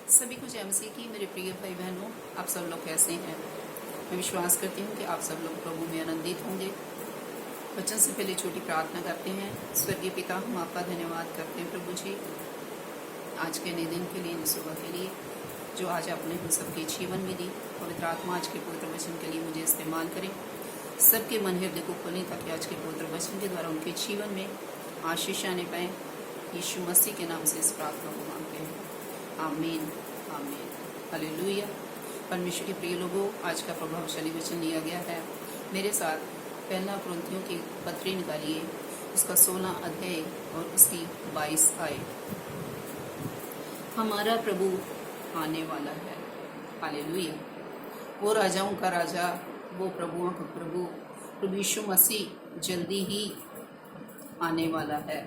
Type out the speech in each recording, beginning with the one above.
सभी को जय मसीह की। मेरे प्रिय भाई बहनों, आप सब लोग कैसे हैं? मैं विश्वास करती हूँ कि आप सब लोग प्रभु में आनंदित होंगे। वचन से पहले छोटी प्रार्थना करते हैं। स्वर्गीय पिता, हम आपका धन्यवाद करते हैं प्रभु जी, आज के नए दिन के लिए, इन सुबह के लिए जो आज आपने हम सबके जीवन में दी। पवित्र आत्मा आज के पवित्र वचन के लिए मुझे इस्तेमाल करें, सबके मन हृदय को खोलें ताकि आज के पवित्र वचन के द्वारा उनके जीवन में आशीष आने पाए। यीशु मसीह के नाम से इस प्रार्थना को मांगते हैं, आमीन आमीन हालेलुया। परमेश्वर के प्रिय लोगों, आज का प्रभावशाली वचन लिया गया है। मेरे साथ पहला कुरिन्थियों की पत्री निकालिए, उसका 16 अध्याय और उसकी 22 आए। हमारा प्रभु आने वाला है, हालेलुया। वो राजाओं का राजा, वो प्रभुओं का प्रभु, प्रभु यीशु मसीह जल्दी ही आने वाला है।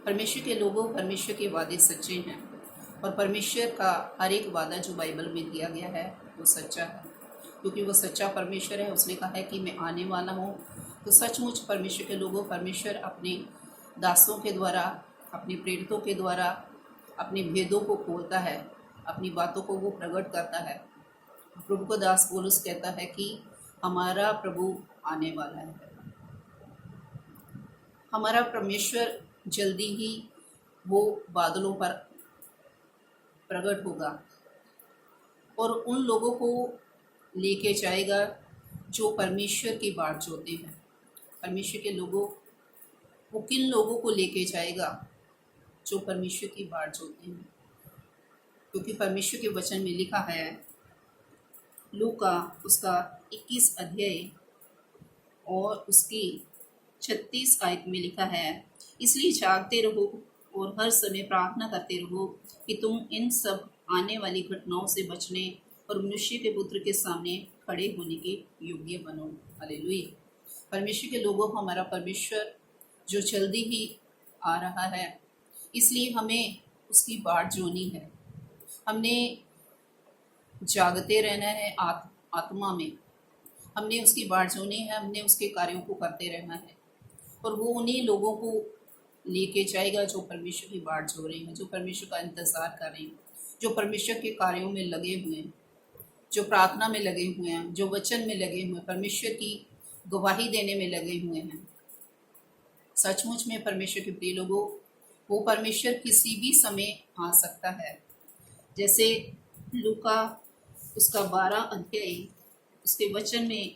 परमेश्वर के लोगों, परमेश्वर के वादे सच्चे हैं और परमेश्वर का हर एक वादा जो बाइबल में दिया गया है वो सच्चा है, क्योंकि वो सच्चा परमेश्वर है। उसने कहा है कि मैं आने वाला हूँ। तो सचमुच परमेश्वर के लोगों, परमेश्वर अपने दासों के द्वारा, अपने प्रेरितों के द्वारा अपने भेदों को खोलता है, अपनी बातों को वो प्रकट करता है। प्रभु का दास पौलुस कहता है कि हमारा प्रभु आने वाला है। हमारा परमेश्वर जल्दी ही वो बादलों पर प्रकट होगा और उन लोगों को लेके जाएगा जो परमेश्वर की बाट जोते हैं। परमेश्वर के लोगों, वो किन लोगों को लेके जाएगा? जो परमेश्वर की बाट जोते हैं, क्योंकि परमेश्वर के वचन में लिखा है, लूका उसका 21 अध्याय और उसकी 36 आयत में लिखा है, इसलिए जागते रहो और हर समय प्रार्थना करते रहो कि तुम इन सब आने वाली घटनाओं से बचने और मनुष्य के पुत्र के सामने खड़े होने के योग्य बनो। हालेलुया। परमेश्वर के लोगों, हमारा परमेश्वर जो जल्दी ही आ रहा है, इसलिए हमें उसकी बाट जोनी है। हमने जागते रहना है आत्मा में, हमने उसकी बाट जोनी है, हमने उसके कार्यों को करते रहना है और वो उन्हीं लोगों को लेके जाएगा जो परमेश्वर की बाट जो रहे हैं, जो परमेश्वर का इंतज़ार कर रहे हैं, जो परमेश्वर के कार्यों में लगे हुए हैं, जो प्रार्थना में लगे हुए हैं, जो वचन में लगे हुए हैं, परमेश्वर की गवाही देने में लगे हुए हैं। सचमुच में परमेश्वर के प्रिय लोगों, वो परमेश्वर किसी भी समय आ सकता है। जैसे लूका उसका 12 अध्याय उसके वचन में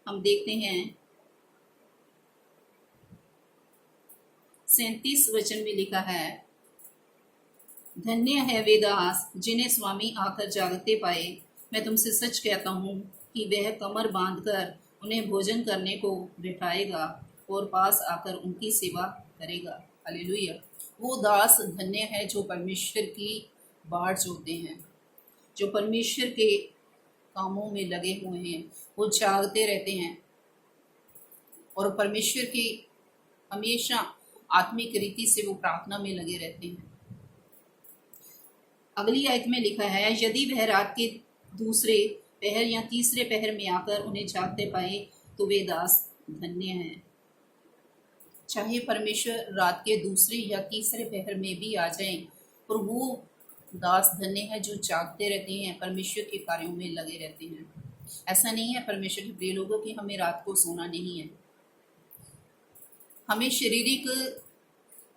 हम देखते हैं, 37 वचन में लिखा है, धन्य है वे दास जिन्हें स्वामी आकर जागते पाए। मैं तुमसे सच कहता हूँ कि वह कमर बांधकर उन्हें भोजन करने को बिठाएगा और पास आकर उनकी सेवा करेगा। हालेलुया। वो दास धन्य है जो परमेश्वर की बाट जोते हैं, जो परमेश्वर के कामों में लगे हुए हैं, वो जागते रहते हैं और परमेश्वर की हमेशा आत्मिक रीति से वो प्रार्थना में लगे रहते हैं। अगली आयत में लिखा है, यदि वह रात के दूसरे पहर या तीसरे पहर में आकर उन्हें जागते पाए तो वे दास धन्य हैं। चाहे परमेश्वर रात के दूसरे या तीसरे पहर में भी आ जाएं, और वो दास धन्य है जो जागते रहते हैं, परमेश्वर के कार्यों में लगे रहते हैं। ऐसा नहीं है परमेश्वर के प्रिय लोगों कि हमें रात को सोना नहीं है, हमें शारीरिक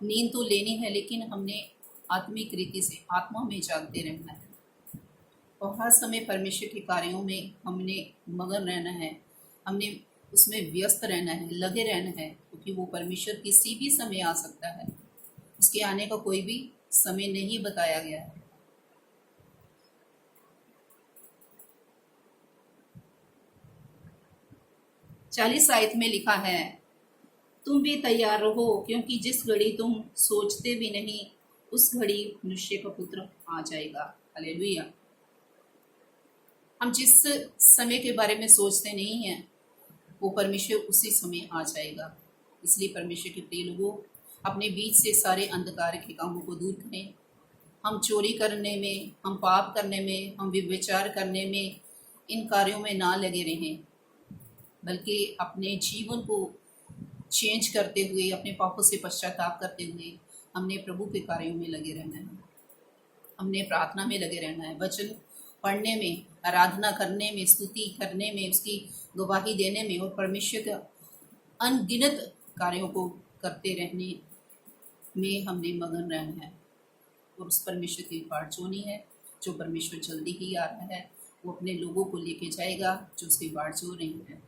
नींद तो लेनी है, लेकिन हमने आत्मिक रीति से आत्मा में जागते रहना है और हर समय परमेश्वर के कार्यों में हमने मगन रहना है, हमने उसमें व्यस्त रहना है, लगे रहना है, क्योंकि वो परमेश्वर किसी भी समय आ सकता है। उसके आने का कोई भी समय नहीं बताया गया है। चालीस आयत में लिखा है, तुम भी तैयार रहो, क्योंकि जिस घड़ी तुम सोचते भी नहीं उस घड़ी मनुष्य का पुत्र आ जाएगा। हालेलुया। हम जिस समय के बारे में सोचते नहीं हैं वो परमेश्वर उसी समय आ जाएगा। इसलिए परमेश्वर के प्रिय लोगों, अपने बीच से सारे अंधकार के कामों को दूर करें। हम चोरी करने में, हम पाप करने में, हम व्यभिचार करने में, इन कार्यों में ना लगे रहें, बल्कि अपने जीवन को चेंज करते हुए, अपने पापों से पश्चाताप करते हुए हमने प्रभु के कार्यों में लगे रहना है। हमने प्रार्थना में लगे रहना है, वचन पढ़ने में, आराधना करने में, स्तुति करने में, उसकी गवाही देने में और परमेश्वर के अनगिनत कार्यों को करते रहने में हमने मगन रहना है। और उस परमेश्वर की बाट जोनी है, जो परमेश्वर जल्दी ही आ रहा है, वो अपने लोगों को लेके जाएगा जो उसकी बाट जो रही है।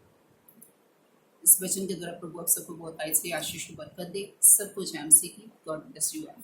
इस वचन के द्वारा प्रभु आप सबको बहुत ऐसे आशीष बरकत दे। सबको जय मसीह की। God bless you all.